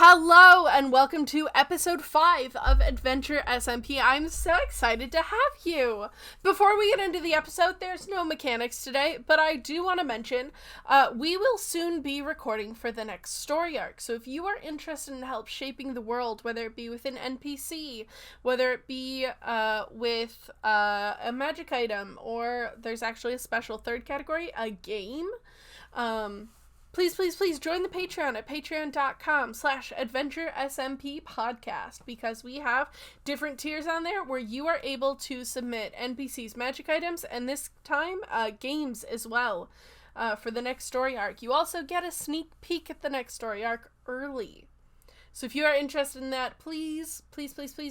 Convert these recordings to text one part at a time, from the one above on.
Hello and welcome to episode 5 of AdventureSMP. I'm so excited to have you. Before we get into the episode, there's no mechanics today, but I do want to mention we will soon be recording for the next story arc. So if you are interested in help shaping the world, whether it be with an NPC, whether it be with a magic item, or there's actually a special third category, a game, please join the Patreon at patreon.com/AdventureSMP podcast, because we have different tiers on there where you are able to submit NPCs, magic items, and this time games as well for the next story arc. You also get a sneak peek at the next story arc early. So if you are interested in that, please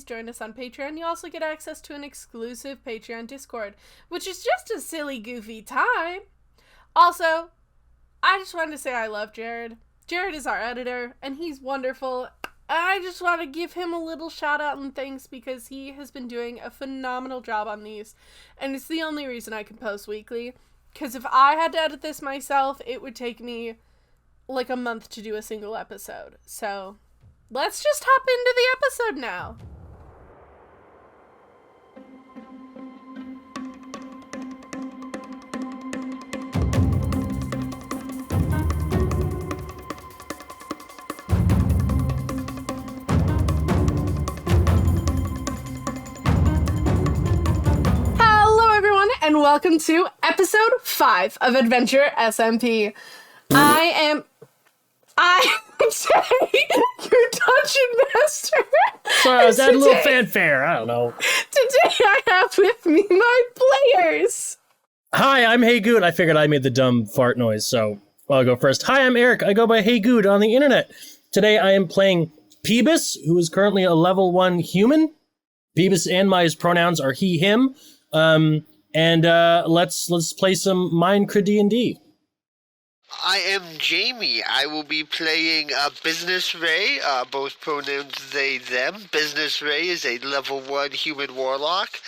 join us on Patreon. You also get access to an exclusive Patreon Discord, which is just a silly, goofy time. Also, I just wanted to say I love Jared. Jared is our editor, and he's wonderful. I just want to give him a little shout out and thanks because he has been doing a phenomenal job on these. And it's the only reason I can post weekly. Because if I had to edit this myself, it would take me like a month to do a single episode. So let's just hop into the episode now. And welcome to episode 5 of AdventureSMP. I'm Jay, your dungeon master. Sorry, I was adding a little fanfare. I don't know. Today I have with me my players. Hi, I'm Hey Good. I figured I made the dumb fart noise, so I'll go first. Hi, I'm Eric. I go by Hey Good on the internet. Today I am playing Peebus, who is currently a level 1 human. Peebus and my pronouns are he, him. And let's play some Minecraft D&D. I am Jamie. I will be playing Business Ray, both pronouns they, them. Business Ray is a level 1 human warlock.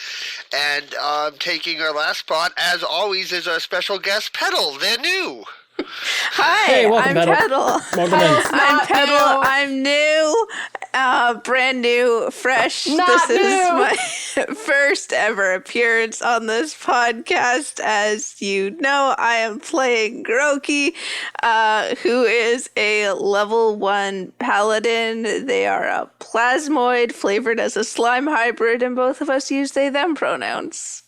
And taking our last spot, as always, is our special guest, Petal. They're new. Hi, hey, welcome, I'm Petal. I'm Petal. I'm new, brand new, fresh. Not this new. is my first ever appearance on this podcast. As you know, I am playing Groki, who is a level 1 paladin. They are a plasmoid flavored as a slime hybrid, and both of us use they, them pronouns.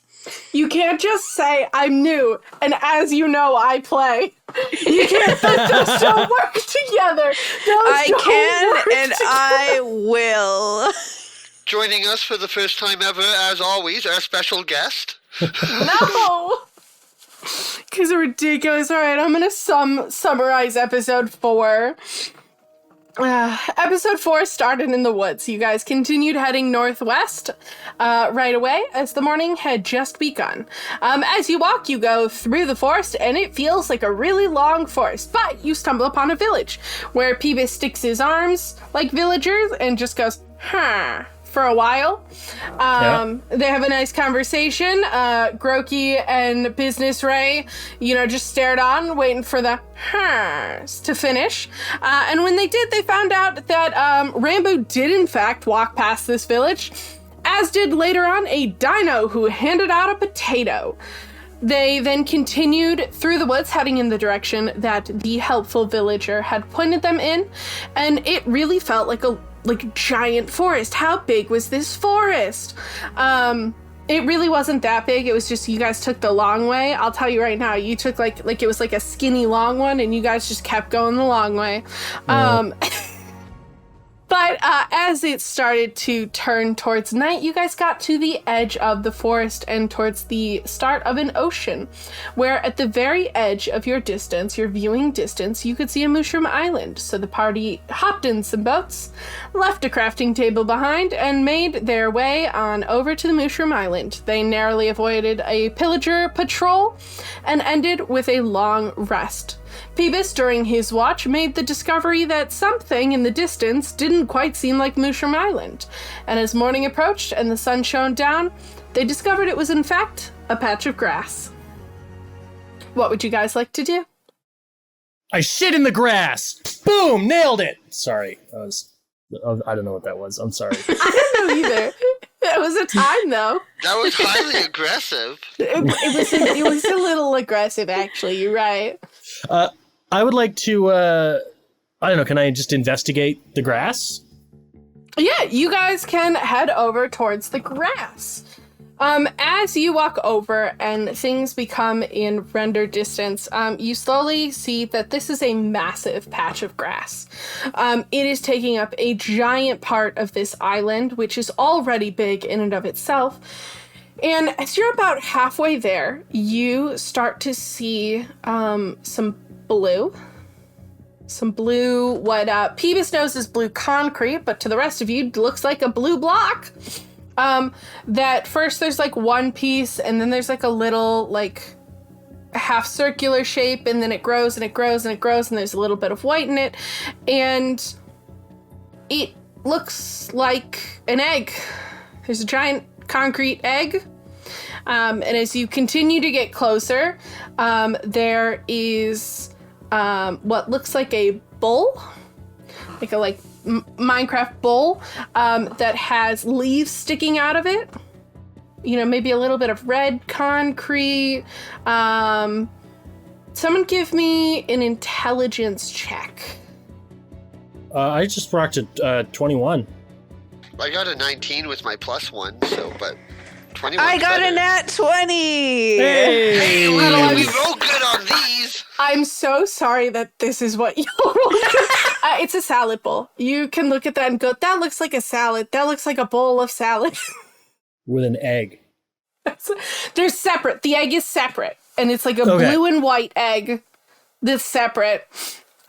You can't just say I'm new, and as you know, I play. You can't. Those don't work together. I can, and I will. Joining us for the first time ever, as always, our special guest. No! Because are ridiculous. Alright, I'm going to summarize episode 4. Episode 4 started in the woods. You guys continued heading northwest right away as the morning had just begun. As you walk, you go through the forest, and it feels like a really long forest, but you stumble upon a village where Peebus sticks his arms like villagers and just goes, huh, for a while. They have a nice conversation. Groki and Business Ray, just stared on, waiting for the hers to finish. And when they did, they found out that Rambo did in fact walk past this village, as did later on a Dino who handed out a potato. They then continued through the woods, heading in the direction that the helpful villager had pointed them in, and it really felt like a giant forest. How big was this forest? It really wasn't that big. It was just you guys took the long way. I'll tell you right now, you took like it was like a skinny long one, and you guys just kept going the long way. But as it started to turn towards night, you guys got to the edge of the forest and towards the start of an ocean, where at the very edge of your viewing distance, you could see a mushroom island. So the party hopped in some boats, left a crafting table behind, and made their way on over to the mushroom island. They narrowly avoided a pillager patrol and ended with a long rest. Peebus, during his watch, made the discovery that something in the distance didn't quite seem like Mushroom Island, and as morning approached and the sun shone down, they discovered it was in fact a patch of grass. What would you guys like to do? I shit in the grass. Boom, nailed it. Sorry, I don't know what that was. I'm sorry. I don't know either. It was a time, though. That was highly aggressive. It was a little aggressive, actually. You're right. I would like to, I don't know, can I just investigate the grass? Yeah, you guys can head over towards the grass. As you walk over and things become in render distance, you slowly see that this is a massive patch of grass. It is taking up a giant part of this island, which is already big in and of itself. And as you're about halfway there, you start to see some blue. Some blue, what Peebus knows is blue concrete, but to the rest of you, looks like a blue block. That first there's like one piece, and then there's like a little like half circular shape, and then it grows and it grows and it grows, and there's a little bit of white in it, and it looks like an egg. There's a giant concrete egg. And as you continue to get closer, there is what looks like a bowl, like a Minecraft bowl that has leaves sticking out of it. You know, maybe a little bit of red concrete. Someone give me an intelligence check. I just rocked a 21. I got a 19 with my +1, so, but 21. I got better. a nat 20! Hey, we I'm- roll good on these! I'm so sorry that this is what you it's a salad bowl. You can look at that and go, that looks like a salad. That looks like a bowl of salad. With an egg. They're separate. The egg is separate. And it's like a blue and white egg that's separate.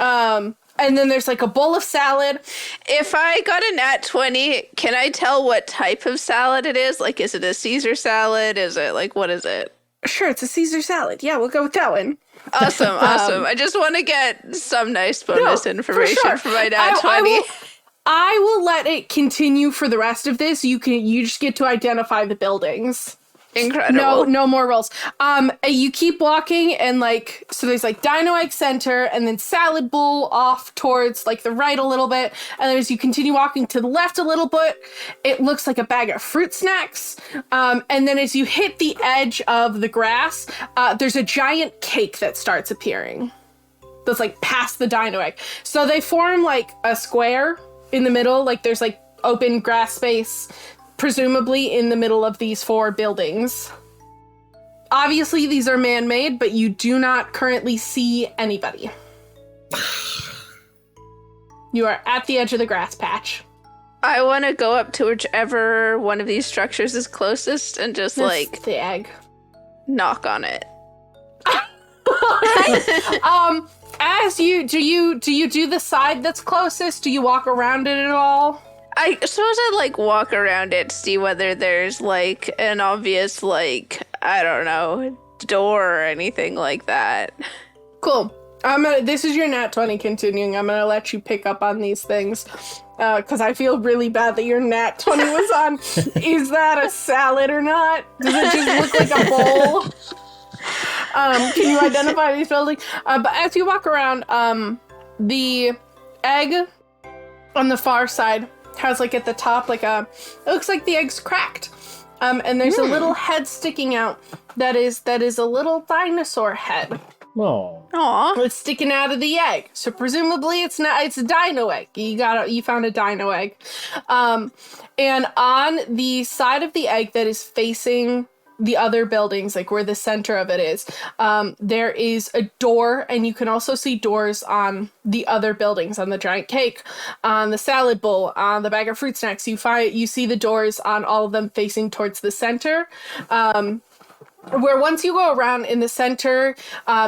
And then there's like a bowl of salad. If I got a nat 20, can I tell what type of salad it is? Like, is it a Caesar salad? Is it, like, what is it? Sure, it's a Caesar salad. Yeah, we'll go with that one. Awesome, awesome. I just want to get some nice bonus information for my nat 20. I will let it continue for the rest of this. You just get to identify the buildings. Incredible. No more rolls. You keep walking, and so there's Dino Egg Center, and then Salad Bowl off towards the right a little bit, and then as you continue walking to the left a little bit, it looks like a bag of Fruitsnacks. And then as you hit the edge of the grass, there's a giant cake that starts appearing. That's past the Dino Egg. So they form a square in the middle, there's open grass space, presumably in the middle of these 4 buildings. Obviously, these are man-made, but you do not currently see anybody. You are at the edge of the grass patch. I want to go up to whichever one of these structures is closest and just That's the egg. knock on it. As you do the side that's closest? Do you walk around it at all? I suppose I'd walk around it, see whether there's an obvious I don't know, door or anything like that. Cool. This is your nat 20 continuing. I'm gonna let you pick up on these things. Because I feel really bad that your nat 20 was on. Is that a salad or not? Does it just look like a bowl? Can you identify these buildings? But as you walk around, the egg on the far side has at the top it looks like the egg's cracked. And there's a little head sticking out that is a little dinosaur head. Oh. Aw. It's sticking out of the egg. So presumably it's a dino egg. You found a dino egg. And on the side of the egg that is facing the other buildings, where the center of it is, there is a door, and you can also see doors on the other buildings, on the giant cake, on the salad bowl, on the bag of fruit snacks. You see the doors on all of them facing towards the center. Where once you go around in the center,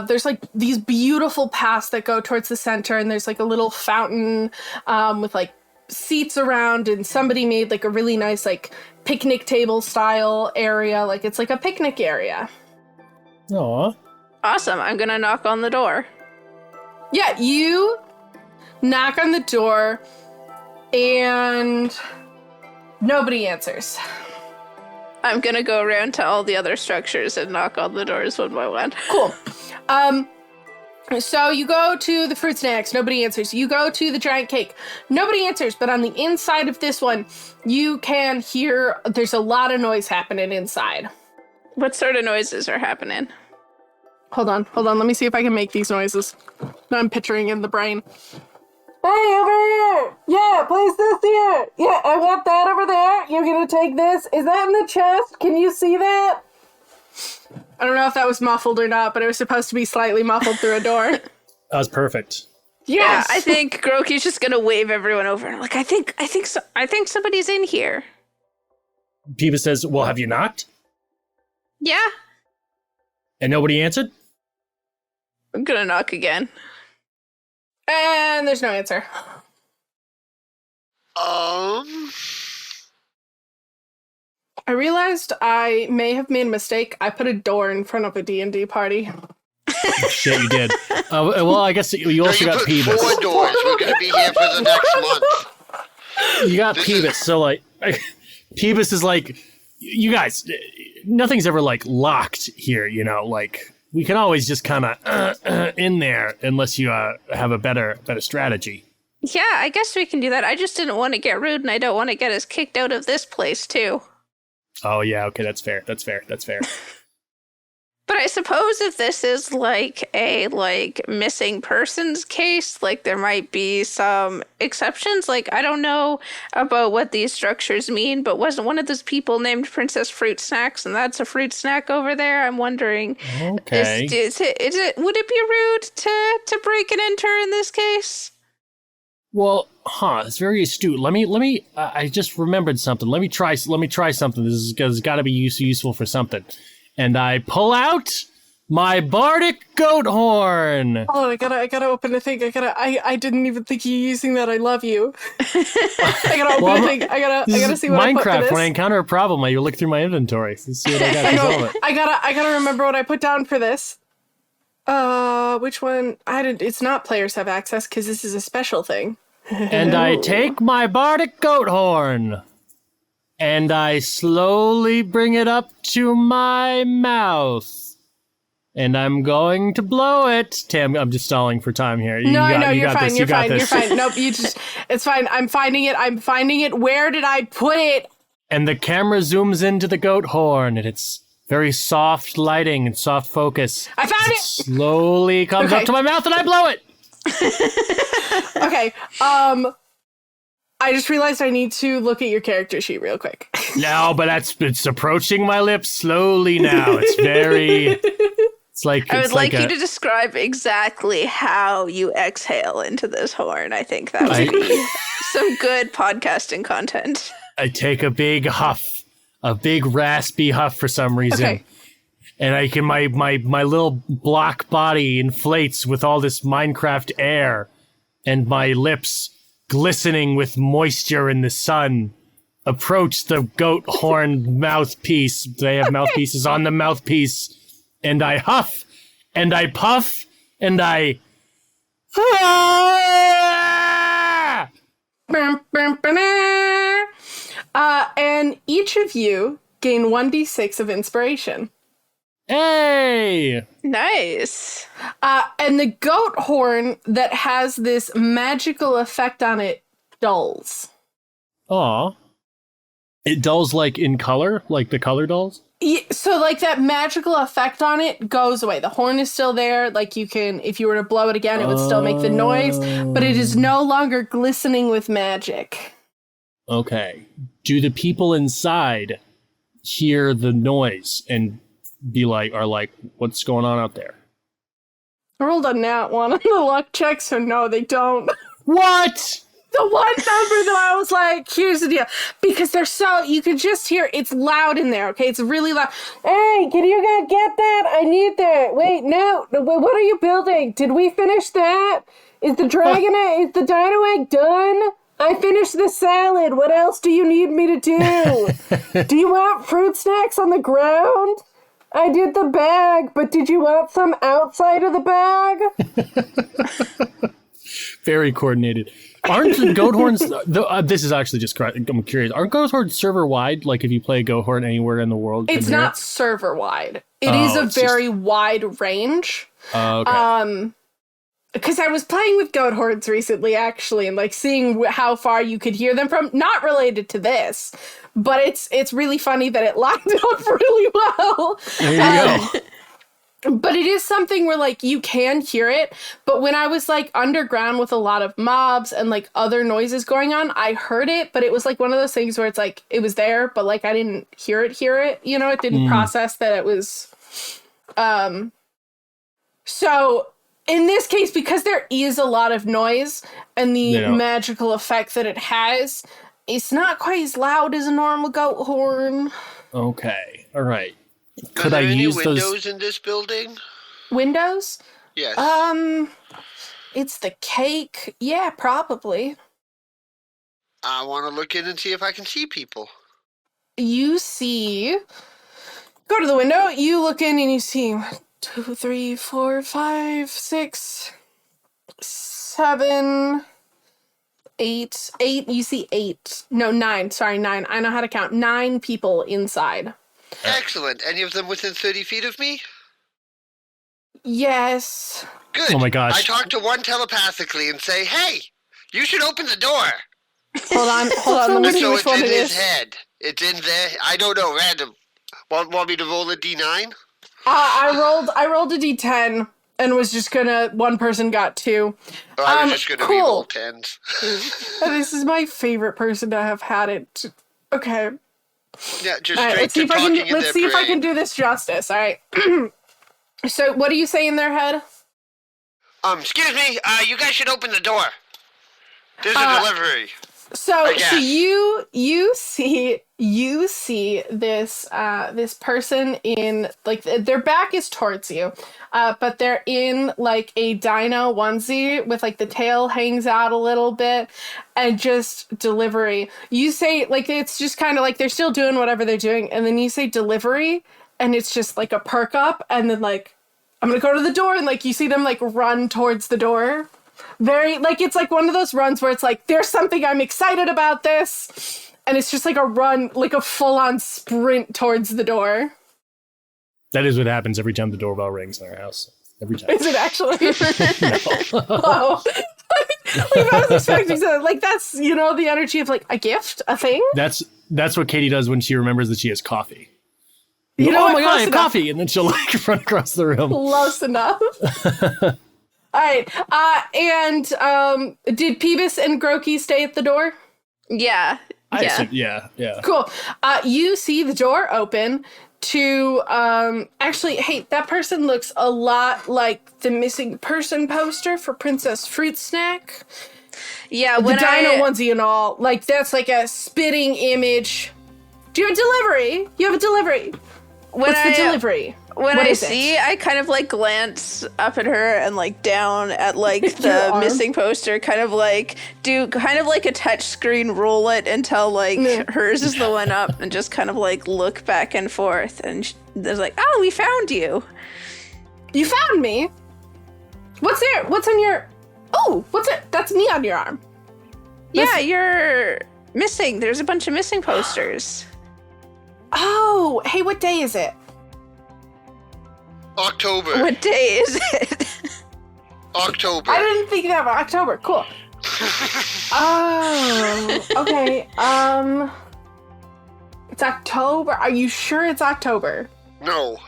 there's these beautiful paths that go towards the center, and there's a little fountain with seats around, and somebody made a really nice picnic table style area. It's a picnic area. Aw. Awesome. I'm gonna knock on the door. Yeah, you knock on the door, and nobody answers. I'm gonna go around to all the other structures and knock on the doors one by one. Cool. So you go to the fruit snacks, nobody answers. You go to the giant cake, nobody answers. But on the inside of this one, you can hear there's a lot of noise happening inside. What sort of noises are happening? Hold on. Let me see if I can make these noises. I'm picturing in the brain. Hey, over here! Yeah, place this here! Yeah, I want that over there. You're gonna take this. Is that in the chest? Can you see that? I don't know if that was muffled or not, but it was supposed to be slightly muffled through a door. That was perfect. Yes! Yeah, I think Groki's just gonna wave everyone over. I'm like, I think somebody's in here. Peebus says, well, have you knocked? Yeah. And nobody answered? I'm gonna knock again. And there's no answer. I realized I may have made a mistake. I put a door in front of a D&D party. Shit, you did. Well, I guess you also got Peebus. 4 doors. We're going to be here for the next month. You got Peebus, so like, Peebus is like, you guys, nothing's ever like locked here, you know, like we can always just kind of in there unless you have a better strategy. Yeah, I guess we can do that. I just didn't want to get rude, and I don't want to get us kicked out of this place too. Oh yeah, okay, that's fair. But I suppose if this is like a missing persons case, like there might be some exceptions. Like I don't know about what these structures mean, but wasn't one of those people named Princess Fruitsnacks, and that's a fruit snack over there? I'm wondering. Okay. Is it? Would it be rude to break and enter in this case? Well, it's very astute. Let me. I just remembered something. Let me try something. This has got to be useful for something. And I pull out my bardic goat horn. Oh, I gotta open the thing. I didn't even think you using that. I love you. I gotta open the thing. I gotta see what I put for Minecraft. this. When I encounter a problem, I look through my inventory to see what I got to solve it. I gotta remember what I put down for this. Which one? It's not players have access because this is a special thing. And I take my bardic goat horn. And I slowly bring it up to my mouth. And I'm going to blow it. Tam, I'm just stalling for time here. You're fine. You're fine. Nope, it's fine. I'm finding it. Where did I put it? And the camera zooms into the goat horn, and it's very soft lighting and soft focus. I found it! Slowly comes up to my mouth, and I blow it. Okay, I just realized I need to look at your character sheet real quick. No, but it's approaching my lips slowly now. It's like I would like you to describe exactly how you exhale into this horn. I think that would be some good podcasting content. I take a big huff, a big raspy huff for some reason. Okay. And I can my little block body inflates with all this Minecraft air, and my lips, glistening with moisture in the sun, approach the goat horn mouthpiece. They have mouthpieces on the mouthpiece, and I huff, and I puff, and I. And each of you gain 1d6 of inspiration. Hey! Nice. And the goat horn that has this magical effect on it dulls. Aw. It dulls like in color? Like the color dulls? Yeah, so like that magical effect on it goes away. The horn is still there. Like you can, if you were to blow it again, it would still make the noise, but it is no longer glistening with magic. Okay. Do the people inside hear the noise and are like, what's going on out there? I rolled a nat 1 on the luck check, so no, they don't. What? The one number that I was like, here's the deal. Because you can just hear, it's loud in there, okay? It's really loud. Hey, can you guys get that? I need that. Wait, no. Wait, what are you building? Did we finish that? Is the dragon egg, is the dino egg done? I finished the salad. What else do you need me to do? Do you want fruit snacks on the ground? I did the bag, but did you want some outside of the bag? Very coordinated. Aren't the goat horns... this is actually just... I'm curious. Aren't goat horns server-wide? Like, if you play goat horn anywhere in the world? It's not server-wide. It is a very wide range. Okay. because I was playing with goat hordes recently, actually, and like seeing how far you could hear them from. Not related to this, but it's really funny that it lined up really well. There you go. But it is something where like you can hear it. But when I was like underground with a lot of mobs and like other noises going on, I heard it. But it was like one of those things where it's like it was there, but like I didn't hear it. You know, it didn't process that it was. So in this case, because there is a lot of noise and the magical effect that it has, it's not quite as loud as a normal goat horn. Okay. All right. Are there any windows in this building? Windows? Yes. It's the cake. Yeah, probably. I want to look in and see if I can see people. You see... Go to the window. You look in and you see 2, 3, 4, 5, 6, 7, 8. You see 8. No, 9. Sorry, 9. I know how to count. 9 people inside. Excellent. Any of them within 30 feet of me? Yes. Good. Oh my gosh. I talk to one telepathically and say, hey, you should open the door. Hold on. Let me see So which it's one in it his is. head. It's in there. I don't know, random. Want me to roll a D9? I rolled a D10 and was just gonna. One person got 2. Oh, I was just going to cool. re-roll 10s. This is my favorite person to have had it. Okay. Yeah, just All right, straight to talking in their let's see if I can brain. do this justice. All right. So, what do you say in their head? Excuse me, you guys should open the door. There's a delivery. So guess. you see this this person in like their back is towards you, but they're in like a Dino onesie with like the tail hangs out a little bit, and just delivery. You say like it's just kind of like they're still doing whatever they're doing, and then you say delivery, and it's just like a perk up, and then like I'm gonna go to the door, and like you see them like run towards the door. Very, like, it's like one of those runs where it's like, there's something I'm excited about this. And it's just like a run, like a full-on sprint towards the door. That is what happens every time the doorbell rings in our house. Every time. Is it actually? No. Oh. Like, I was expecting something. Like, that's, you know, the energy of, like, a gift, a thing. That's what Katie does when she remembers that she has coffee. You know oh my god, I have enough. coffee! And then she'll, like, run across the room. Close enough. All right. And did Peebus and Grokey stay at the door? Yeah. I Yeah. said, yeah. Cool. You see the door open to actually, hey, that person looks a lot like the missing person poster for Princess Fruitsnack. Yeah, The when Dino I onesie and all. Like, that's like a spitting image. Do you have a delivery? You have a delivery. What's the delivery? When What I is it? see, I kind of like glance up at her and like down at like Your the arm. missing poster, kind of like do kind of like a touch screen roll it until like hers is the one up, and just kind of like look back and forth, and there's like, oh, we found you. You found me. What's there? What's on your? Oh, what's it? That's me on your arm. Yeah, you're missing. There's a bunch of missing posters. Oh, hey, what day is it? October. What day is it? October. I didn't think that about October. Cool. Oh, okay. It's October. Are you sure it's October? No.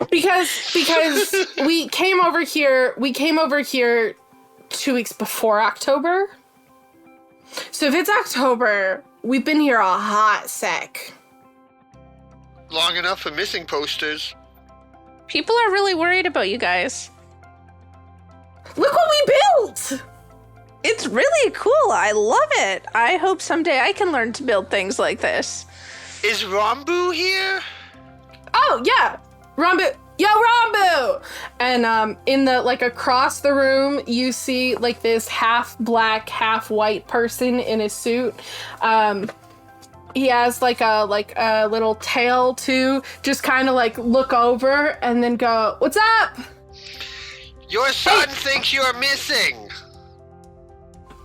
Because we came over here 2 weeks before October. So if it's October, we've been here a hot sec. Long enough for missing posters. People are really worried about you guys. Look what we built! It's really cool. I love it. I hope someday I can learn to build things like this. Is Rambu here? Oh, yeah. Rambu. Yo, Rambu! And in the, like, across the room, you see, like, this half black, half white person in a suit. He has, like a little tail, too. Just kind of, like, look over and then go, what's up? Your son thinks you're missing.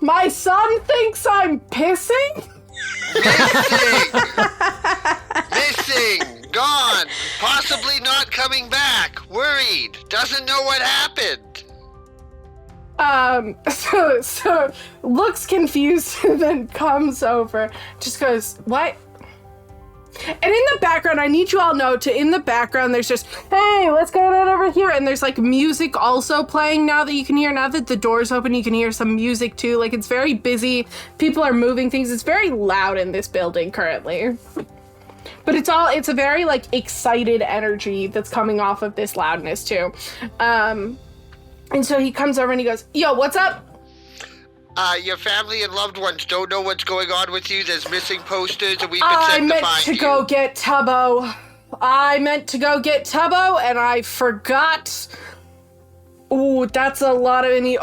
My son thinks I'm pissing? Missing! Missing! Gone. Possibly not coming back. Worried. Doesn't know what happened. So looks confused and then comes over, just goes, what? And in the background, I need you all know in the background, there's just, hey, what's going on over here? And there's like music also playing now that you can hear. Now that the door's open, you can hear some music too. Like it's very busy. People are moving things. It's very loud in this building currently. But it's a very like excited energy that's coming off of this loudness too. And so he comes over and he goes, yo, what's up? Your family and loved ones don't know what's going on with you. There's missing posters and we've been sent to find you. I meant to go get Tubbo and I forgot. Ooh, that's a lot of, and he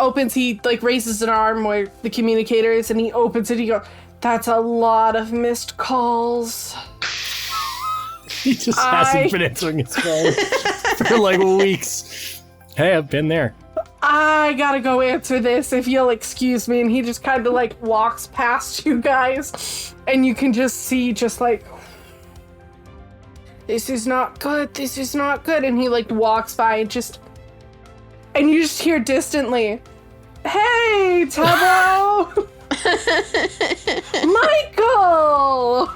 like raises an arm where the communicator is and he opens it, he goes, that's a lot of missed calls. He just hasn't been answering his phone for like weeks. Hey, I've been there. I gotta go answer this if you'll excuse me. And he just kind of like walks past you guys and you can just see just like, this is not good. And he like walks by and you just hear distantly, hey, Tubbo! Michael!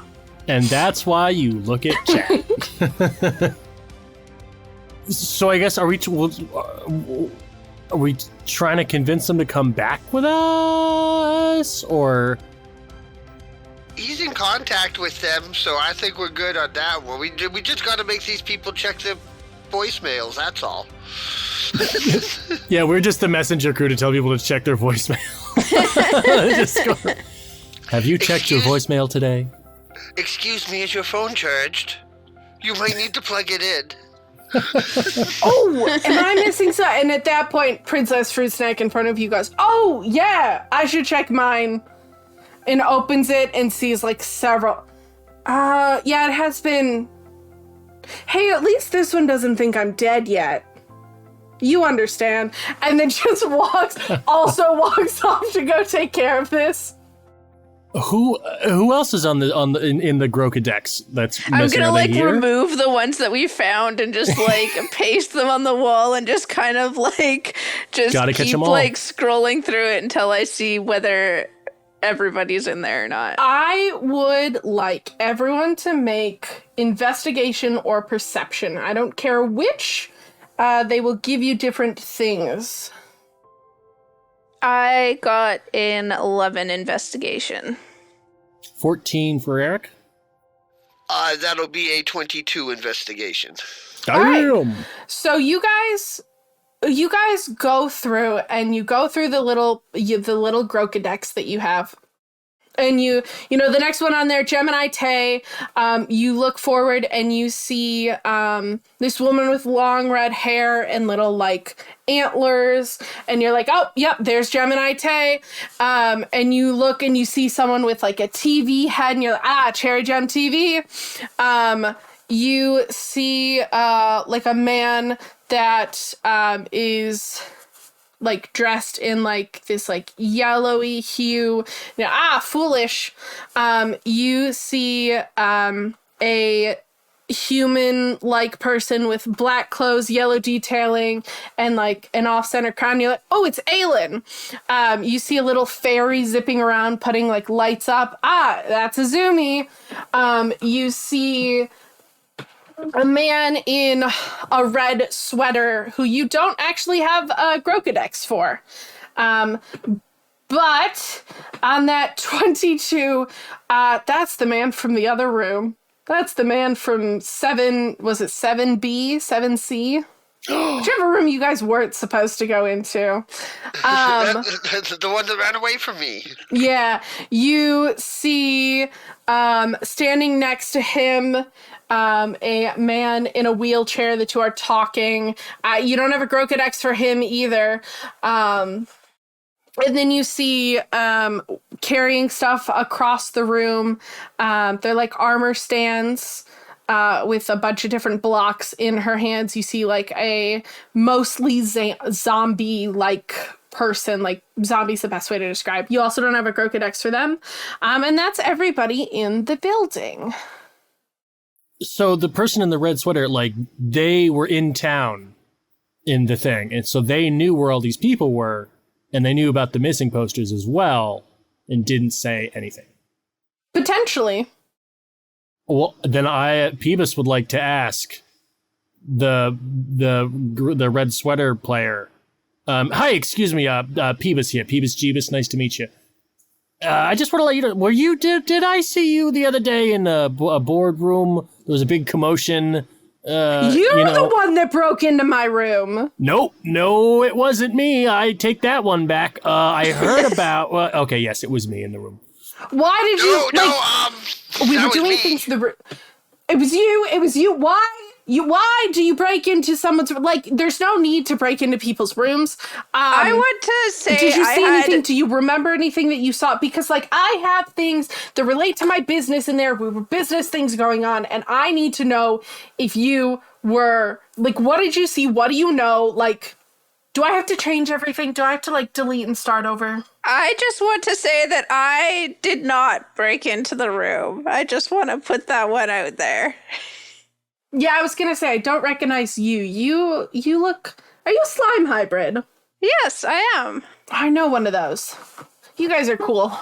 And that's why you look at chat. So I guess, are we trying to convince him to come back with us, or? He's in contact with them, so I think we're good on that one. We just got to make these people check their voicemails, that's all. Yeah, we're just the messenger crew to tell people to check their voicemail. Have you checked your voicemail today? Excuse me, is your phone charged? You might need to plug it in. Oh, am I missing something? And at that point, Princess Fruitsnack in front of you goes, oh, yeah, I should check mine. And opens it and sees like several. Yeah, it has been. Hey, at least this one doesn't think I'm dead yet. You understand. And then just walks off to go take care of this. Who else is in the Grokadex that's missing? I'm gonna like remove the ones that we found and just like paste them on the wall and just kind of like just keep like scrolling through it until I see whether everybody's in there or not. I would like everyone to make investigation or perception. I don't care which. They will give you different things. I got an 11 investigation. 14 for Eric? That'll be a 22 investigation. Damn! Right. So you guys go through and you go through the little Grokadex that you have. And you know, the next one on there, Gemini Tay, you look forward and you see this woman with long red hair and little like antlers, and you're like, oh, yep, there's Gemini Tay. And you look and you see someone with like a TV head and you're like, Cherry Gem TV. You see like a man that is like dressed in like this like yellowy hue. Foolish. You see a human-like person with black clothes, yellow detailing, and like an off-center crown. You're like, oh, it's Aelin. You see a little fairy zipping around, putting like lights up. That's Azumi. You see a man in a red sweater who you don't actually have a Grokadex for. But on that 22, that's the man from the other room. That's the man from 7B, 7C? Whichever room you guys weren't supposed to go into. The one that ran away from me. Yeah, you see standing next to him a man in a wheelchair. The two are talking. You don't have a Grokadex for him either. And then you see carrying stuff across the room. They're like armor stands with a bunch of different blocks in her hands. You see like a mostly zombie-like person. Like zombie's the best way to describe. You also don't have a Grokadex for them. And that's everybody in the building. So the person in the red sweater, like, they were in town in the thing, and so they knew where all these people were, and they knew about the missing posters as well, and didn't say anything. Potentially. Well, then Peebus would like to ask the red sweater player. Hi, excuse me, Peebus here. Peebus Jeebus, nice to meet you. I just want to let you know, did I see you the other day in a boardroom? There was a big commotion. You're the one that broke into my room. Nope, no, it wasn't me. I take that one back. I heard about, okay, yes, it was me in the room. Why did you, we were doing things, it was you, why do you break into someone's, like, there's no need to break into people's rooms. I want to say, did you see anything? Do you remember anything that you saw? Because, like, I have things that relate to my business in there. We were business things going on, and I need to know if you were, like, what did you see? What do you know? Like, do I have to change everything? Do I have to, like, delete and start over? I just want to say that I did not break into the room. I just want to put that one out there. Yeah, I was gonna say, I don't recognize you. You look... Are you a slime hybrid? Yes, I am. I know one of those. You guys are cool.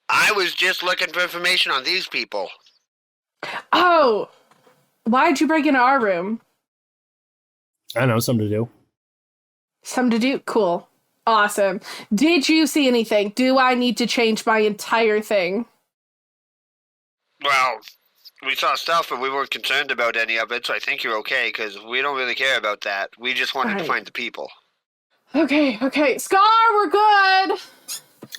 I was just looking for information on these people. Oh! Why'd you break into our room? I don't know, something to do. Something to do? Cool. Awesome. Did you see anything? Do I need to change my entire thing? Well, we saw stuff, but we weren't concerned about any of it, so I think you're okay, because we don't really care about that. We just wanted to find the people. Okay. Scar, we're good!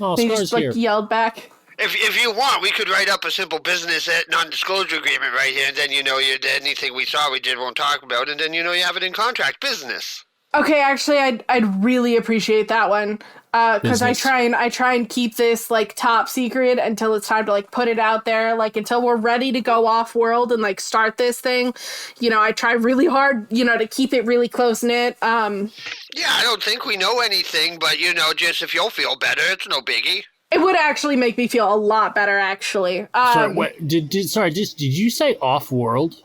Oh, they Scar's just, like, here. yelled back. If you want, we could write up a simple business non-disclosure agreement right here, and then anything we saw we did won't talk about, and then you have it in contract business. Okay, actually, I'd really appreciate that one, because I try and keep this, like, top secret until it's time to, like, put it out there, like, until we're ready to go off world and, like, start this thing. I try really hard, to keep it really close knit. Yeah, I don't think we know anything, but just if you'll feel better, it's no biggie. It would actually make me feel a lot better, actually. Sorry, did you say off world?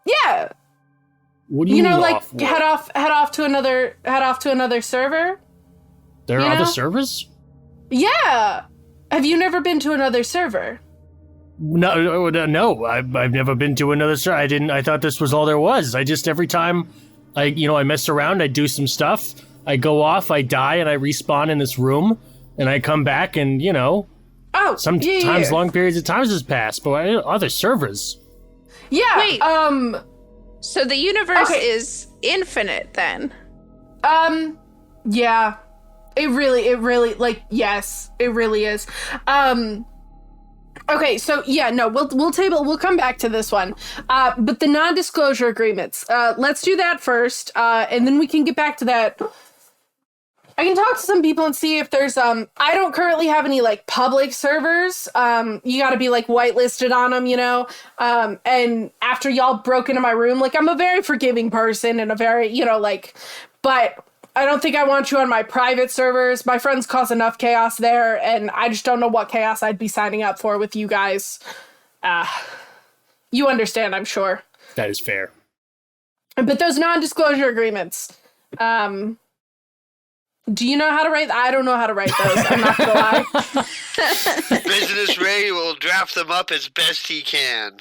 Yeah. What do you mean like off-world? head off to another server? There are other servers? Yeah. Have you never been to another server? No, I've never been to another server. I thought this was all there was. I just, every time I mess around, I do some stuff, I go off, I die, and I respawn in this room, and I come back, and sometimes long periods of time has passed, but other servers. Yeah. Wait. So the universe is infinite then? Yeah. It really, like, yes, it really is. Okay, so yeah, no, we'll come back to this one. But the non-disclosure agreements, let's do that first, and then we can get back to that. I can talk to some people and see if there's, I don't currently have any, like, public servers. You gotta be, like, whitelisted on them, and after y'all broke into my room, like, I'm a very forgiving person and a very, but I don't think I want you on my private servers. My friends cause enough chaos there, and I just don't know what chaos I'd be signing up for with you guys. You understand, I'm sure. That is fair. But those non-disclosure agreements, do you know how to write? I don't know how to write those. I'm not gonna lie. Business Ray will draft them up as best he can.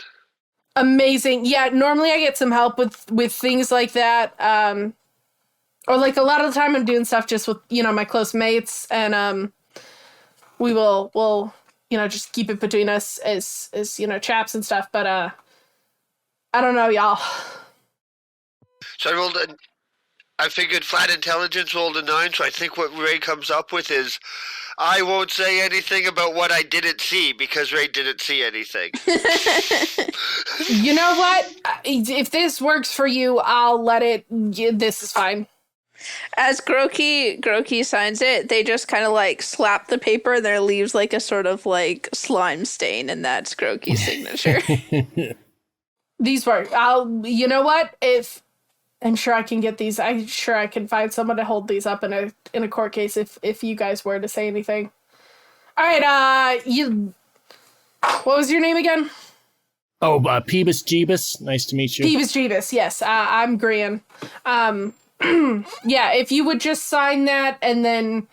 Amazing. Yeah, normally I get some help with things like that. Or, like, a lot of the time I'm doing stuff just with, my close mates, and we'll just keep it between us as chaps and stuff. But I don't know, y'all. So I figured flat intelligence rolled a 9, so I think what Ray comes up with is, I won't say anything about what I didn't see, because Ray didn't see anything. You know what? If this works for you, I'll let it. This is fine. As Groki signs it, they just kind of, like, slap the paper, and there leaves, like, a sort of, like, slime stain, and that's Groki's signature. These work. You know what? I'm sure I can get these. I'm sure I can find someone to hold these up in a court case if you guys were to say anything. All right. What was your name again? Oh, Peebus Jeebus, nice to meet you. Peebus Jeebus, yes. I'm Grian. Yeah, if you would just sign that and then...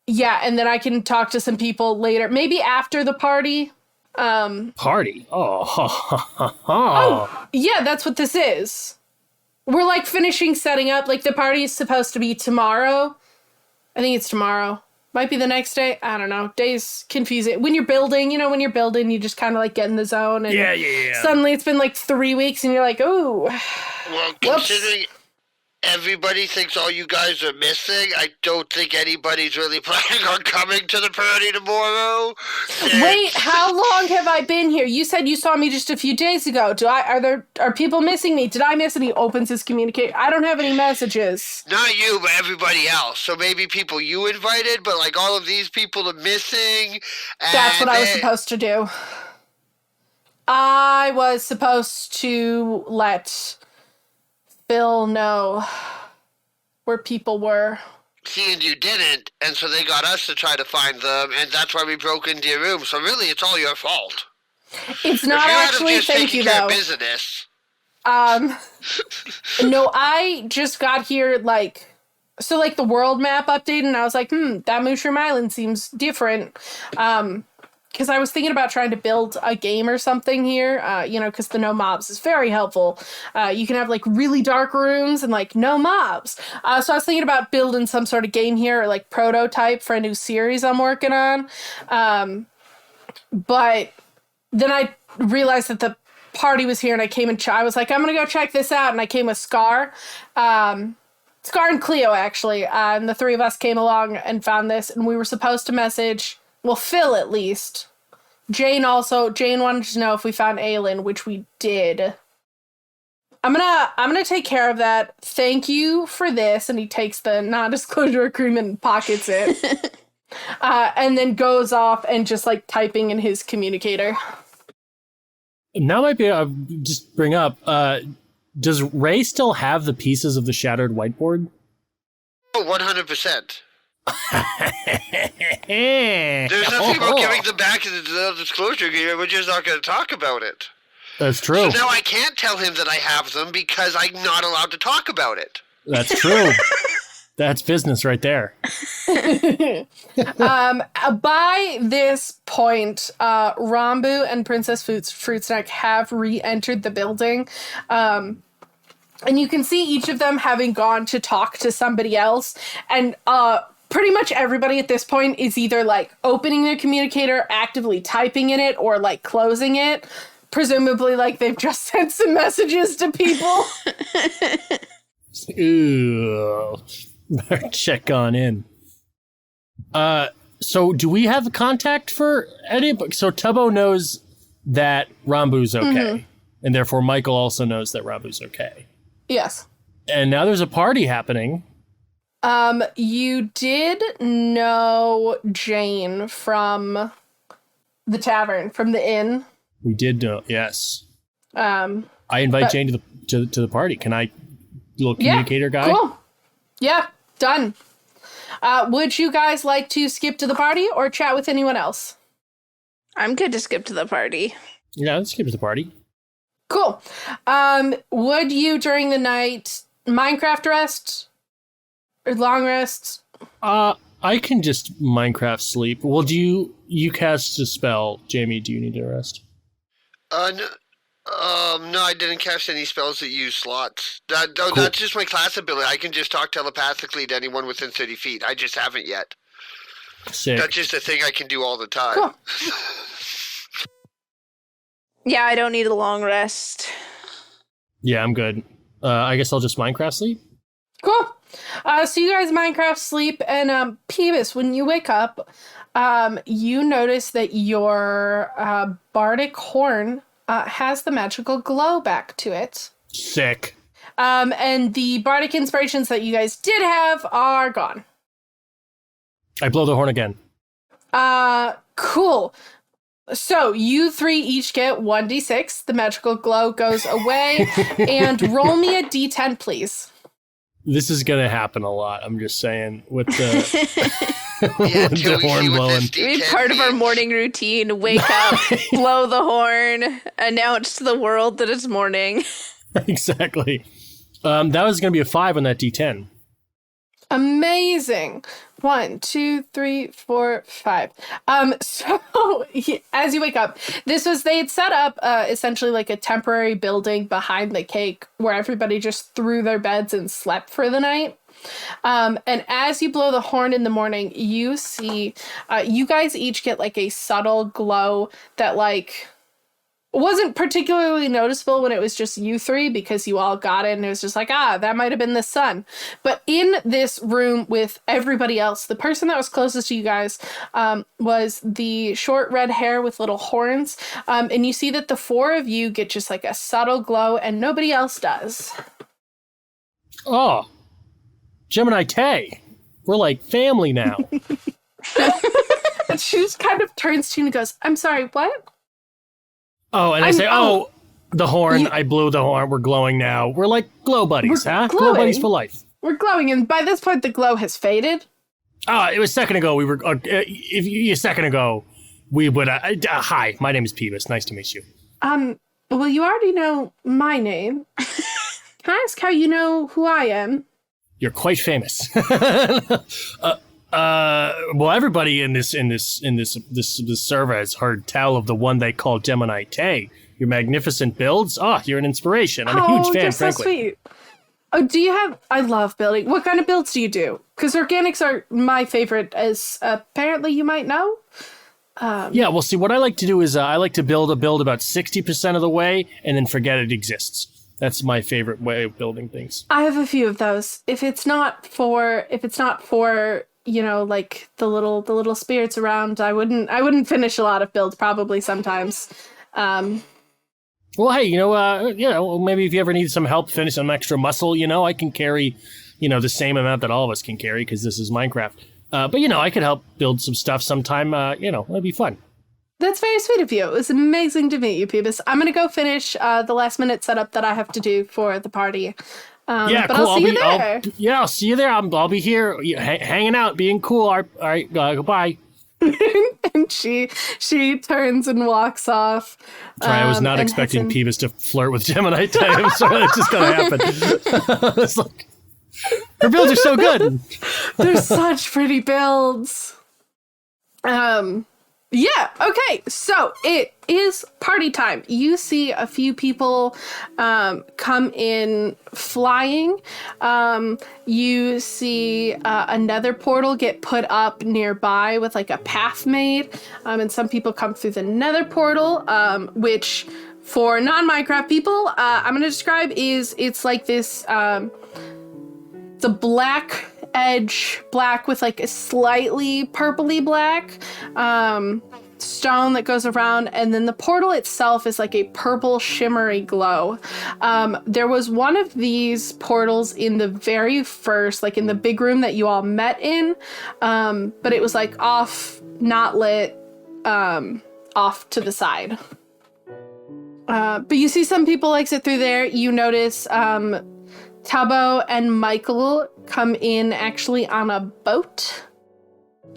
Yeah, and then I can talk to some people later. Maybe after the party. Party? Oh, yeah, that's what this is. We're, like, finishing setting up. Like, the party is supposed to be tomorrow. I think it's tomorrow. Might be the next day. I don't know. Days confusing. When you're building, when you're building, you just kind of, like, get in the zone. And Yeah. suddenly it's been, like, 3 weeks, and you're like, ooh. Well, considering everybody thinks all you guys are missing, I don't think anybody's really planning on coming to the party tomorrow. Wait, how long have I been here? You said you saw me just a few days ago. Are people missing me? Did I miss any? He opens his communicator. I don't have any messages. Not you, but everybody else. So maybe people you invited, but like all of these people are missing. That's what I was supposed to do. I was supposed to let Phil know where people were. See, and you didn't, and so they got us to try to find them, and that's why we broke into your room. So really, it's all your fault. It's not actually. Thank you, though. Business. No, I just got here the world map updated, and I was like, that Mushroom Island seems different. Because I was thinking about trying to build a game or something here, because the no mobs is very helpful. You can have, like, really dark rooms and, like, no mobs. So I was thinking about building some sort of game here, or, like, prototype for a new series I'm working on. But then I realized that the party was here, and I came and I was like, I'm going to go check this out, and I came with Scar. Scar and Cleo, actually. And the three of us came along and found this, and we were supposed to message... Well, Phil, at least. Jane wanted to know if we found Aelin, which we did. I'm gonna take care of that. Thank you for this. And he takes the non-disclosure agreement and pockets it. And then goes off and just, like, typing in his communicator. Now might be, just bring up, does Ray still have the pieces of the shattered whiteboard? Oh, 100%. There's nothing about giving them back in the disclosure agreement. We're just not going to talk about it. That's true. So now I can't tell him that I have them because I'm not allowed to talk about it. That's true. That's business right there. By this point, Rambu and Princess Fruitsnack have re-entered the building. And you can see each of them having gone to talk to somebody else. And pretty much everybody at this point is either, like, opening their communicator, actively typing in it, or, like, closing it. Presumably, like, they've just sent some messages to people. Ooh. Better check on in. So do we have a contact for anybody? So Tubbo knows that Rambu's okay. And therefore Michael also knows that Rambu's okay. Yes. And now there's a party happening. You did know Jane from the tavern, from the inn. We did know, yes. I invite Jane to the party. Can I, little communicator guy? Cool. Yeah, done. Would you guys like to skip to the party or chat with anyone else? I'm good to skip to the party. Yeah, let's skip to the party. Cool. Would you during the night Minecraft rest? Or long rests? I can just Minecraft sleep. Well, do you cast a spell, Jamie? Do you need to rest? No, I didn't cast any spells that use slots. Cool. That's just my class ability. I can just talk telepathically to anyone within 30 feet. I just haven't yet. Sick. That's just a thing I can do all the time. Cool. Yeah, I don't need a long rest. Yeah, I'm good. I guess I'll just Minecraft sleep. Cool. So you guys Minecraft sleep, and Peebus, when you wake up, you notice that your bardic horn has the magical glow back to it. Sick. And the bardic inspirations that you guys did have are gone. I blow the horn again. Cool. So you three each get 1d6. The magical glow goes away. And roll me a d10, please. This is going to happen a lot. I'm just saying with the Yeah, With until the we horn see what blowing. this Be D10 part of our means. morning routine. Wake up, blow the horn, announce to the world that it's morning. Exactly. That was going to be a 5 on that D10. Amazing. 1, 2, 3, 4, 5. So as you wake up, they had set up essentially like a temporary building behind the cake where everybody just threw their beds and slept for the night. And as you blow the horn in the morning, you see, you guys each get like a subtle glow that like wasn't particularly noticeable when it was just you three because you all got it and it was just like, that might have been the sun. But in this room with everybody else, the person that was closest to you guys was the short red hair with little horns. And you see that the four of you get just like a subtle glow and nobody else does. Oh, Gemini Tay. We're like family now. And she just kind of turns to you and goes, I'm sorry, what? Oh, and I say, the horn. I blew the horn. We're glowing now. We're like glow buddies, huh? glowing. Glow buddies for life. We're glowing, and by this point, the glow has faded. It was a second ago. We were, a second ago, we would, hi, my name is Peebus. Nice to meet you. Well, you already know my name. Can I ask how you know who I am? You're quite famous. Well, everybody in this server has heard tell of the one they call Gemini Tay. Your magnificent builds. Oh, you're an inspiration. I'm a huge fan, you're so frankly. sweet. Oh, do you have? I love building. What kind of builds do you do? Because organics are my favorite, as apparently you might know. Yeah, well, see, what I like to do is I like to build about 60% of the way and then forget it exists. That's my favorite way of building things. I have a few of those. If it's not for you know, like the little spirits around, I wouldn't finish a lot of builds probably sometimes. Well, hey, maybe if you ever need some help finish some extra muscle, I can carry, the same amount that all of us can carry because this is Minecraft. But I could help build some stuff sometime. It'd be fun. That's very sweet of you. It was amazing to meet you, Peebus. I'm gonna go finish the last minute setup that I have to do for the party. Yeah, but cool. I'll see you there. I'll see you there. I'll be here, hanging out, being cool. All right, goodbye. And she turns and walks off. Sorry, I was not expecting Peebus to flirt with Gemini Tay. I'm sorry, that's just gonna happen. It's like, her builds are so good. They're such pretty builds. Yeah, okay, so it is party time. You see a few people come in flying. You see another portal get put up nearby with like a path made. And some people come through the nether portal, which for non-Minecraft people, I'm going to describe it's like this, the black edge, black with like a slightly purpley black stone that goes around, and then the portal itself is like a purple shimmery glow. There was one of these portals in the very first, like in the big room that you all met in, but it was like off, not lit, off to the side. But you see some people exit through there. You notice Tabo and Michael come in actually on a boat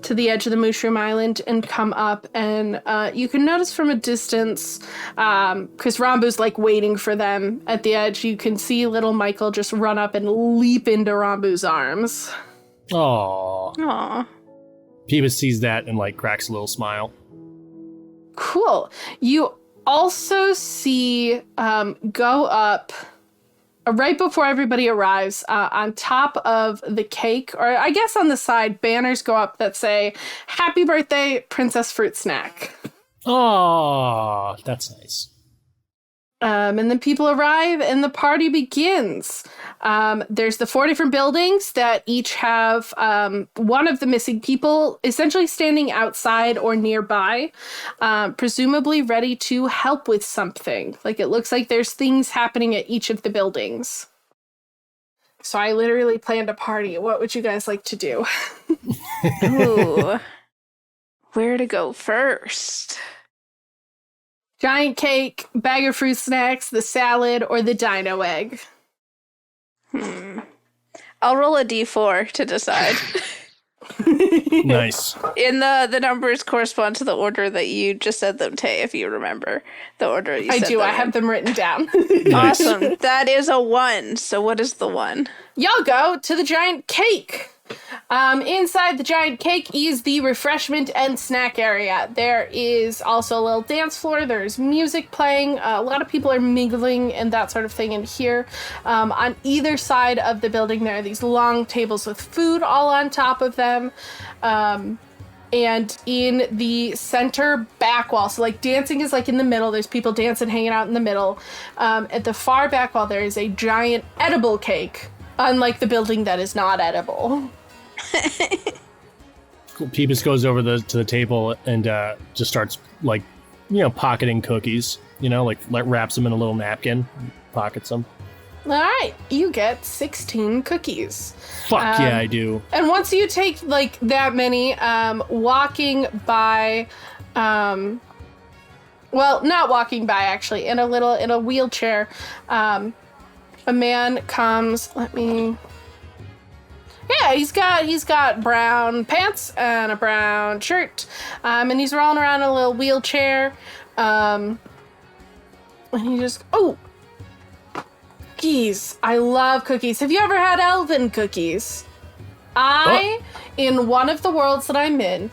to the edge of the Mushroom Island and come up, and you can notice from a distance, because Rambu's like waiting for them at the edge, you can see little Michael just run up and leap into Rambu's arms. Aww. Peebus sees that and like cracks a little smile. Cool. You also see go up right before everybody arrives, on top of the cake, or I guess on the side, banners go up that say, "Happy birthday, Princess Fruitsnack." Oh, that's nice. And then people arrive and the party begins. There's the 4 different buildings that each have one of the missing people essentially standing outside or nearby, presumably ready to help with something. Like it looks like there's things happening at each of the buildings. So I literally planned a party. What would you guys like to do? Ooh. Where to go first? Giant cake, bag of fruit snacks, the salad, or the dino egg? I'll roll a d4 to decide. Nice. In the numbers correspond to the order that you just said them, Tay, if you remember the order you I said do. them I in. have them written down. Nice. Awesome. That is a 1. So what is the 1? Y'all go to the giant cake. Inside the giant cake is the refreshment and snack area. There is also a little dance floor. There's music playing. A lot of people are mingling and that sort of thing in here. On either side of the building, there are these long tables with food all on top of them. And in the center back wall, so like dancing is like in the middle. There's people dancing, hanging out in the middle. At the far back wall, there is a giant edible cake, unlike the building that is not edible. Peebus goes over to the table and just starts pocketing cookies. Like wraps them in a little napkin, pockets them. All right, you get 16 cookies. Fuck yeah, I do. And once you take like that many, walking by, well, not walking by actually, in a wheelchair, a man comes. Yeah, he's got brown pants and a brown shirt, and he's rolling around in a little wheelchair, and he just cookies. I love cookies. Have you ever had elven cookies? In one of the worlds that I'm in,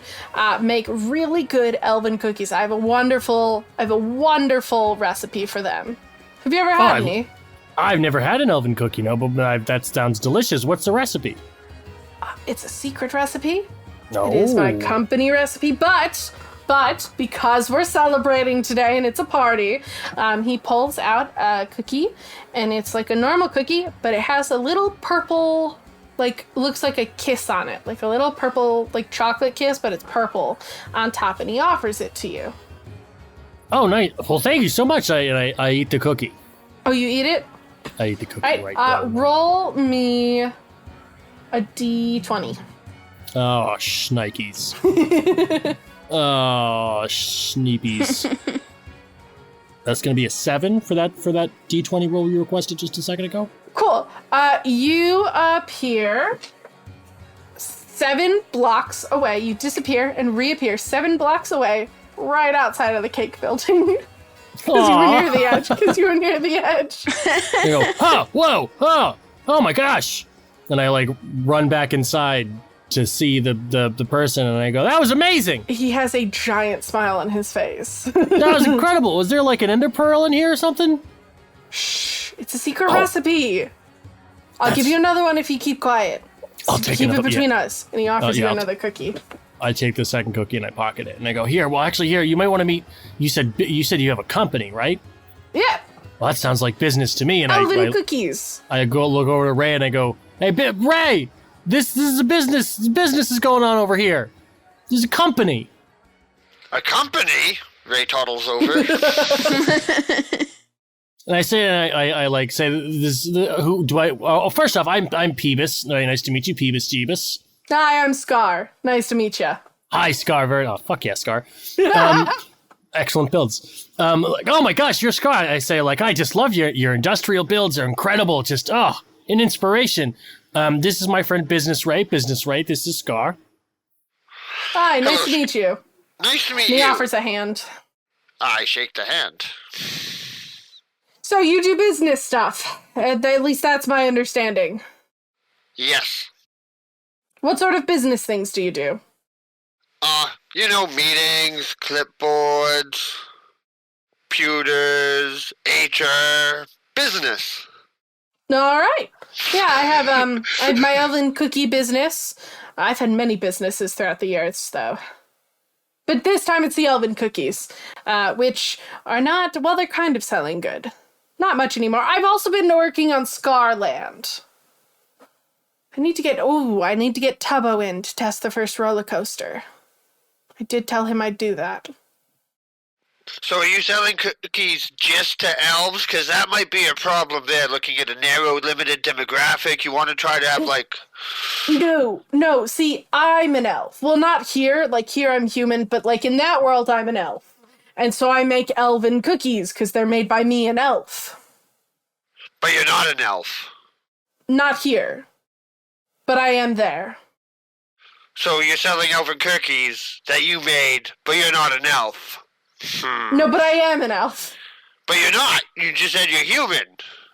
make really good elven cookies. I have a wonderful recipe for them. Have you ever had any? I've never had an elven cookie, but that sounds delicious. What's the recipe? It's a secret recipe. No. It is my company recipe, but because we're celebrating today and it's a party, he pulls out a cookie, and it's like a normal cookie, but it has a little purple, looks like a kiss on it, like a little purple, chocolate kiss, but it's purple on top, and he offers it to you. Oh, nice. Well, thank you so much. I eat the cookie. Oh, you eat it? I eat the cookie right now. Roll me a d20. Oh, shnikes. Oh, schneepies. That's going to be a 7 for that D20 roll you requested just a second ago. Cool. You appear 7 blocks away. You disappear and reappear 7 blocks away, right outside of the cake building. Because you were near the edge. I go, oh, whoa, oh my gosh. And I run back inside to see the person, and I go, that was amazing. He has a giant smile on his face. That was incredible. Was there an ender pearl in here or something? Shh, it's a secret recipe. I'll give you another one if you keep quiet. I'll take keep another, it between us. And he offers you I'll another cookie. I take the second cookie and I pocket it, and I go, here, you might want to meet, you said you have a company, right? Yeah. Well, that sounds like business to me. And Elven cookies. I go look over to Ray and I go, hey, Ray, this is a business. Business is going on over here. There's a company. A company? Ray toddles over. And I say, who do I? Oh, first off, I'm Peebus. Very nice to meet you, Peebus Jeebus. Hi, I'm Scar. Nice to meet you. Hi, Scar. Oh, fuck yeah, Scar. Excellent builds. Oh my gosh, you're Scar. I say, I just love your industrial builds. Are incredible. Just, an inspiration. This is my friend Business Ray. Business Ray, this is Scar. Hi, nice to meet you. Nice to meet He you. offers a hand. I shake the hand. So you do business stuff. At least that's my understanding. Yes. What sort of business things do you do? Meetings, clipboards, computers, HR, business. All right. Yeah, I have my elven cookie business. I've had many businesses throughout the years, though. But this time it's the elven cookies, which are not, well, they're kind of selling good. Not much anymore. I've also been working on Scarland. I need to get Tubbo in to test the first roller coaster. I did tell him I'd do that. So are you selling cookies just to elves? Because that might be a problem there, looking at a narrow, limited demographic. You want to try to have, No. See, I'm an elf. Well, not here. Here I'm human, but, in that world, I'm an elf. And so I make elven cookies, because they're made by me, an elf. But you're not an elf. Not here. But I am there. So you're selling elven cookies that you made, but you're not an elf. No, but I am an elf. But you're not. You just said you're human.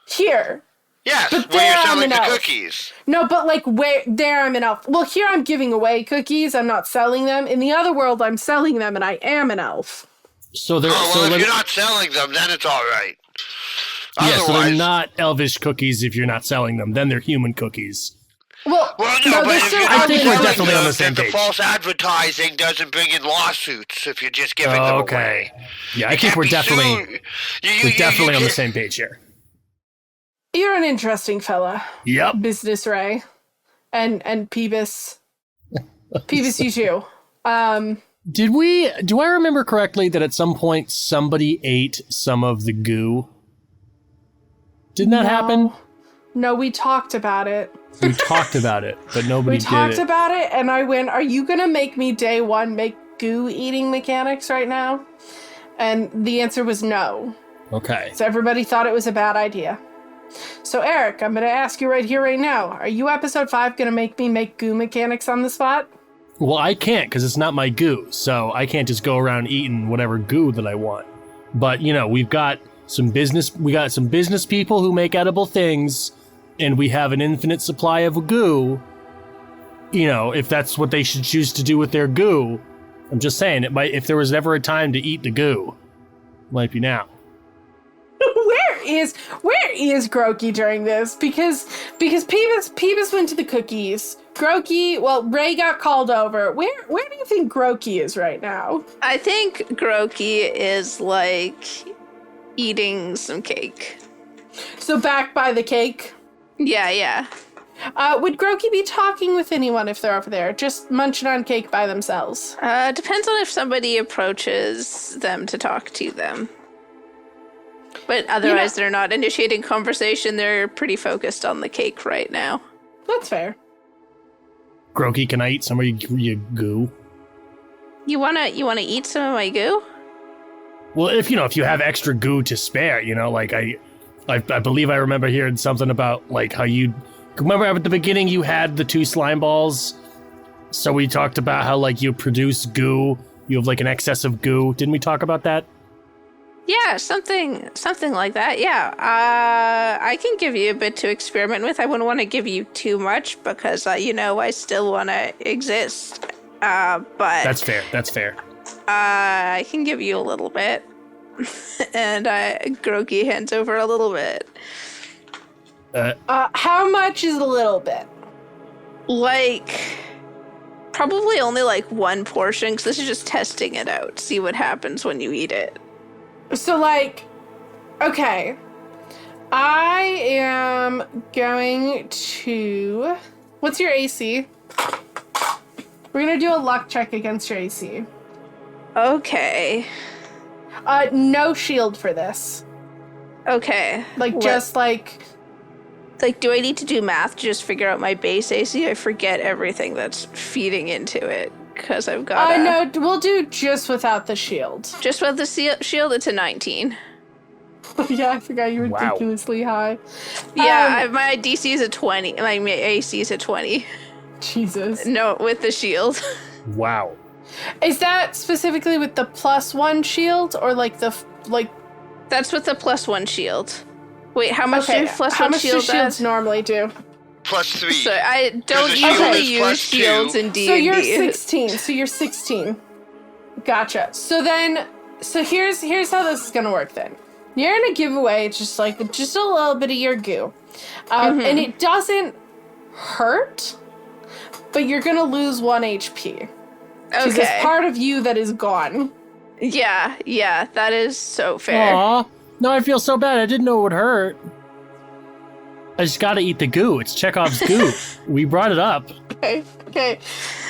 Here. Yes, But where there you're I'm selling an the elf. cookies. No, but like where there I'm an elf. Well, here I'm giving away cookies. I'm not selling them. In the other world, I'm selling them, and I am an elf. So they're Oh, well, if you're not selling them, then it's all right. yeah, so they're Otherwise- not elvish cookies if you're not selling them. Then they're human cookies. Well, Well, no, but they're if still you're I not think elven we're selling elves. definitely on the them, same then page. the false advertising doesn't bring in lawsuits if you're just giving them Oh, away. okay. Yeah, I You think can't we're be definitely sued. we're definitely on the can't- same page here. You're an interesting fella, Yep. Business Ray, and Peebus. Peebus, you too. Do I remember correctly that at some point somebody ate some of the goo? Didn't that happen? No, we talked about it. We talked about it, but nobody We talked did it. about it, and I went, "Are you gonna make me day one make goo eating mechanics right now?" And the answer was no. Okay. So everybody thought it was a bad idea. So Eric, I'm gonna ask you right here, right now. Are you episode 5 gonna make me make goo mechanics on the spot? Well, I can't because it's not my goo, so I can't just go around eating whatever goo that I want. But we've got some business. We got some business people who make edible things, and we have an infinite supply of goo. If that's what they should choose to do with their goo, I'm just saying it might. If there was ever a time to eat the goo, it might be now. Where is Grokey during this? Because Peebus went to the cookies. Ray got called over. Where do you think Grokey is right now? I think Grokey is like eating some cake. So back by the cake. Yeah. Would Grokey be talking with anyone if they're over there? Just munching on cake by themselves? Depends on if somebody approaches them to talk to them. But otherwise, they're not initiating conversation. They're pretty focused on the cake right now. That's fair. Grokey, can I eat some of your goo? You wanna eat some of my goo? Well, if you have extra goo to spare, I believe I remember hearing something about like how you remember at the beginning you had the 2 slime balls. So we talked about how like you produce goo, you have like an excess of goo. Didn't we talk about that? Yeah, something like that. Yeah, I can give you a bit to experiment with. I wouldn't want to give you too much because I still want to exist. But That's fair. I can give you a little bit, and Grokey hands over a little bit. How much is a little bit? Like, probably only like 1 portion, because this is just testing it out. See what happens when you eat it. So, okay. I am going to... What's your AC? We're going to do a luck check against your AC. Okay. No shield for this. Okay. Do I need to do math to just figure out my base AC? I forget everything that's feeding into it. Because I've got no, we'll do just without the shield. Just with the shield, it's a 19. Yeah, I forgot you were Wow. ridiculously high. Yeah, my DC is a 20. My AC is a 20. Jesus. No, with the shield. Wow. Is that specifically with the +1 shield or That's with the +1 shield. Wait, how much okay, do +1 how much shield do shields does? normally do? +3. So I don't Because the usually shield is use +2. shields in D&D. So you're 16. Gotcha. So here's how this is gonna work then. You're gonna give away just a little bit of your goo. And it doesn't hurt, but you're gonna lose 1 HP. Because Okay. there's part of you that is gone. Yeah, that is so fair. Aw. No, I feel so bad. I didn't know it would hurt. I just gotta eat the goo. It's Chekhov's goo. We brought it up. Okay.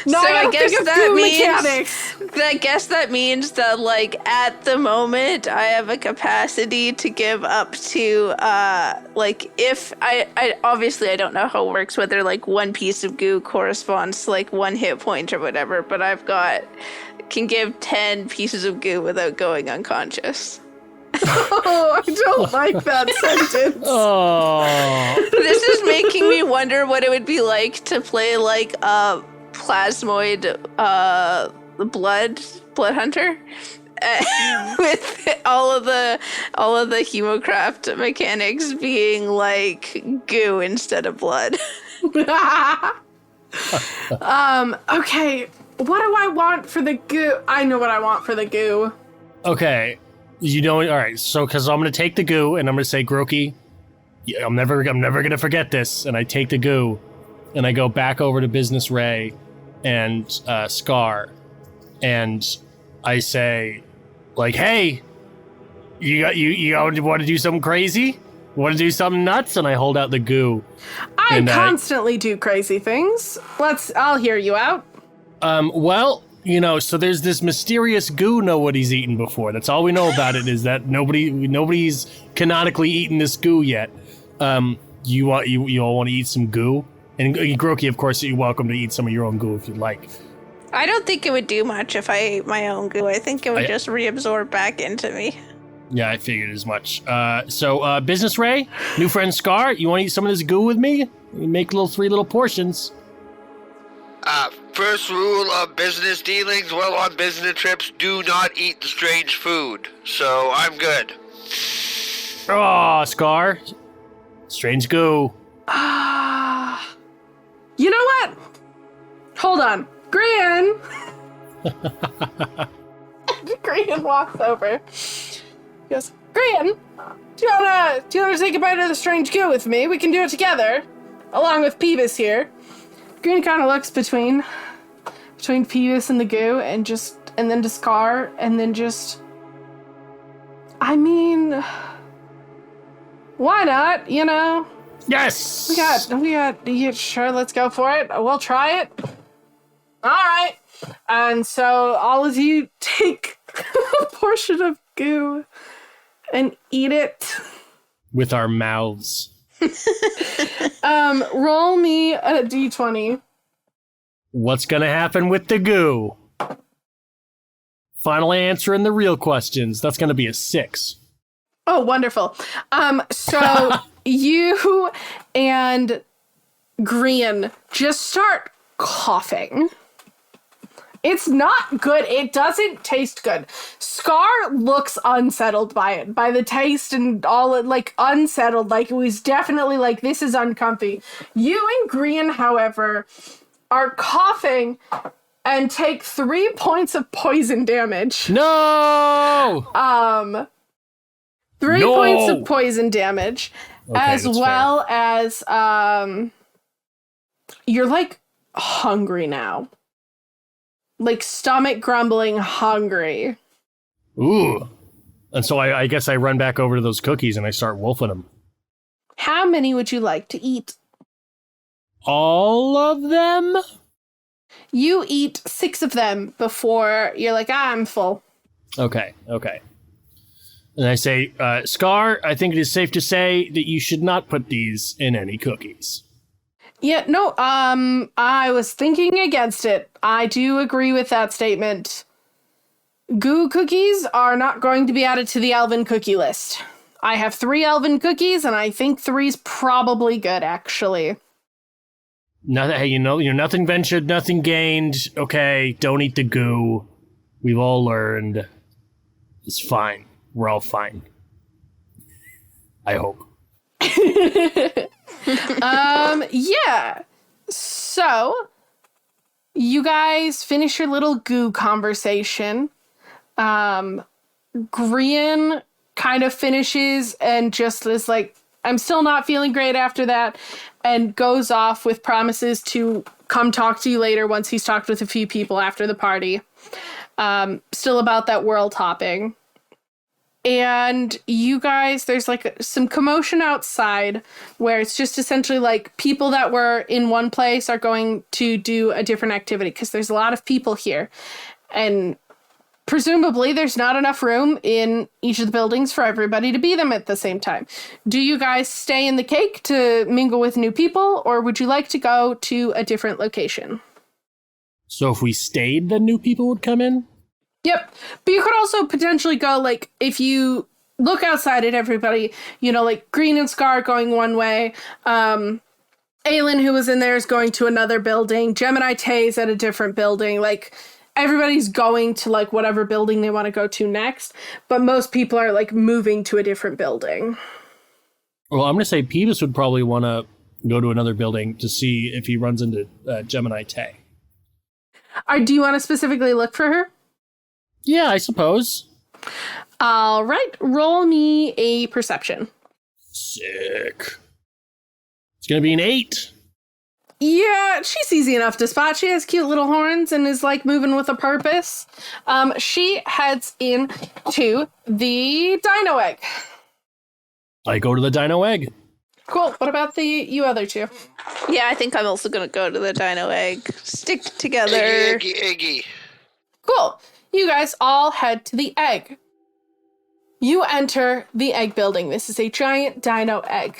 No, So I I don't guess think of that goo means- mechanics. I guess that means that, at the moment, I have a capacity to give up to, if I obviously I don't know how it works, whether, 1 piece of goo corresponds to, 1 hit point or whatever, but can give 10 pieces of goo without going unconscious. Oh, I don't like that sentence. Oh. This is making me wonder what it would be like to play, a plasmoid blood hunter. With all of the Hemocraft mechanics being like goo instead of blood. Okay. What do I want for the goo? I know what I want for the goo. Okay. You know, all right. So, because I'm going to take the goo and I'm going to say, Groki, I'm never going to forget this. And I take the goo and I go back over to Business Ray and Scar. And I say, like, hey, you want to do something crazy? Want to do something nuts? And I hold out the goo. I constantly do crazy things. I'll hear you out. Well, you know, so there's this mysterious goo nobody's eaten before. That's all we know about it, is that nobody's canonically eaten this goo yet. You all want to eat some goo? And Groki, of course, you're welcome to eat some of your own goo if you'd like. I don't think it would do much if I ate my own goo. I think it would just reabsorb back into me. Yeah, I figured as much. So, Business Ray, new friend Scar, you want to eat some of this goo with me? We make three little portions. First rule of business dealings while on business trips, do not eat the strange food. So, I'm good. Oh, Scar. Strange goo. You know what? Hold on. Grian! Grian walks over. He goes, Grian, do you wanna take a bite of the strange goo with me? We can do it together, along with Peebus here. Grian kind of looks between Peebus and the goo, and then to Scar, and then just. I mean, why not? You know. Yes. We got. Yeah, sure, let's go for it. We'll try it. All right. And so all of you take a portion of goo and eat it. With our mouths. Roll me a d20. What's gonna happen with the goo? Finally answering the real questions. That's gonna be a 6. Oh, wonderful. So you and Grian just start coughing. It's not good. It doesn't taste good. Scar looks unsettled by it, by the taste and all it, like unsettled. Like it was definitely like, this is uncomfy. You and Grian, however, are coughing and take 3 points of poison damage. No! 3 points of poison damage, okay, as well fair. as you're like hungry now. Like stomach grumbling hungry. Ooh. And so I guess I run back over to those cookies and I start wolfing them. How many would you like to eat? All of them? You eat 6 of them before you're like, I'm full. Okay. And I say, Scar, I think it is safe to say that you should not put these in any cookies. Yeah, no, I was thinking against it. I do agree with that statement. Goo cookies are not going to be added to the Elven cookie list. I have 3 Elven cookies, and I think 3's probably good, actually. Nothing, hey, you know, nothing ventured, nothing gained. Okay, don't eat the goo. We've all learned. It's fine. We're all fine. I hope. Yeah. So, you guys finish your little goo conversation. Grian kind of finishes and just is like, I'm still not feeling great after that, and goes off with promises to come talk to you later once he's talked with a few people after the party. Still about that world hopping. And you guys, there's like some commotion outside where it's just essentially like people that were in one place are going to do a different activity because there's a lot of people here. And presumably there's not enough room in each of the buildings for everybody to be them at the same time. Do you guys stay in the cake to mingle with new people, or would you like to go to a different location? So if we stayed, then new people would come in? Yep. But you could also potentially go, like, if you look outside at everybody, you know, like Green and Scar going one way, and Aelin, who was in there, is going to another building. Gemini Tay's at a different building. Like, everybody's going to, like, whatever building they want to go to next. But most people are, like, moving to a different building. Well, I'm going to say Peebus would probably want to go to another building to see if he runs into Gemini Tay. Do you want to specifically look for her? Yeah, I suppose. All right. Roll me a perception. Sick. It's going to be an 8. Yeah, she's easy enough to spot. She has cute little horns and is, like, moving with a purpose. She heads into the Dino Egg. I go to the Dino Egg. Cool. What about you other two? Yeah, I think I'm also going to go to the Dino Egg. Stick together. Eggy. Cool. You guys all head to the egg. You enter the egg building. This is a giant dino egg.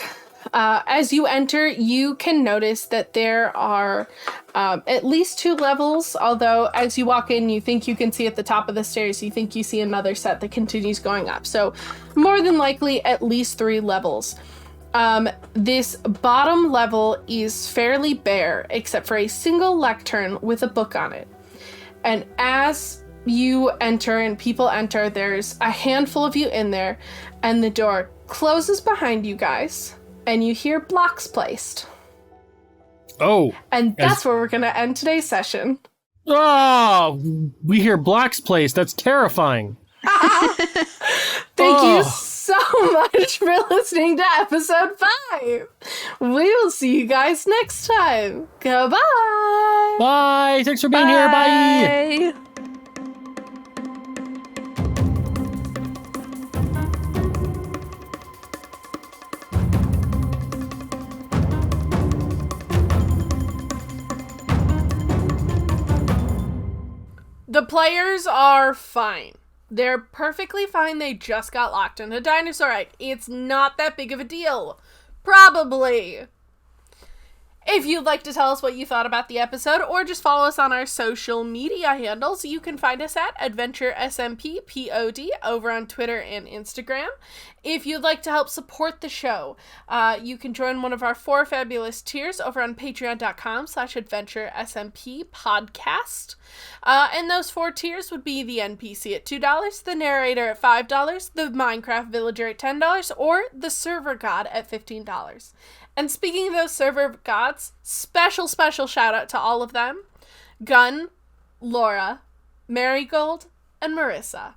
As you enter, you can notice that there are at least 2 levels, although as you walk in, you think you can see at the top of the stairs, you think you see another set that continues going up. So more than likely, at least 3 levels. This bottom level is fairly bare, except for a single lectern with a book on it. And as you enter and people enter, there's a handful of you in there, and the door closes behind you guys, and you hear blocks placed. Oh. And that's where we're going to end today's session. Oh, we hear blocks placed. That's terrifying. Thank you so much for listening to episode 5. We will see you guys next time. Goodbye. Bye. Thanks for being here. Bye. The players are fine. They're perfectly fine. They just got locked in a dinosaur egg. It's not that big of a deal. Probably. If you'd like to tell us what you thought about the episode, or just follow us on our social media handles, you can find us at AdventureSMP POD over on Twitter and Instagram. If you'd like to help support the show, you can join one of our 4 fabulous tiers over on patreon.com/AdventureSMP podcast. And those 4 tiers would be the NPC at $2, the narrator at $5, the Minecraft villager at $10, or the server god at $15. And speaking of those server gods, special shout out to all of them. Gun, Laura, Marigold, and Marissa.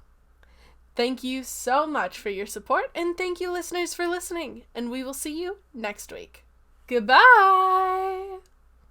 Thank you so much for your support, and thank you listeners for listening, and we will see you next week. Goodbye!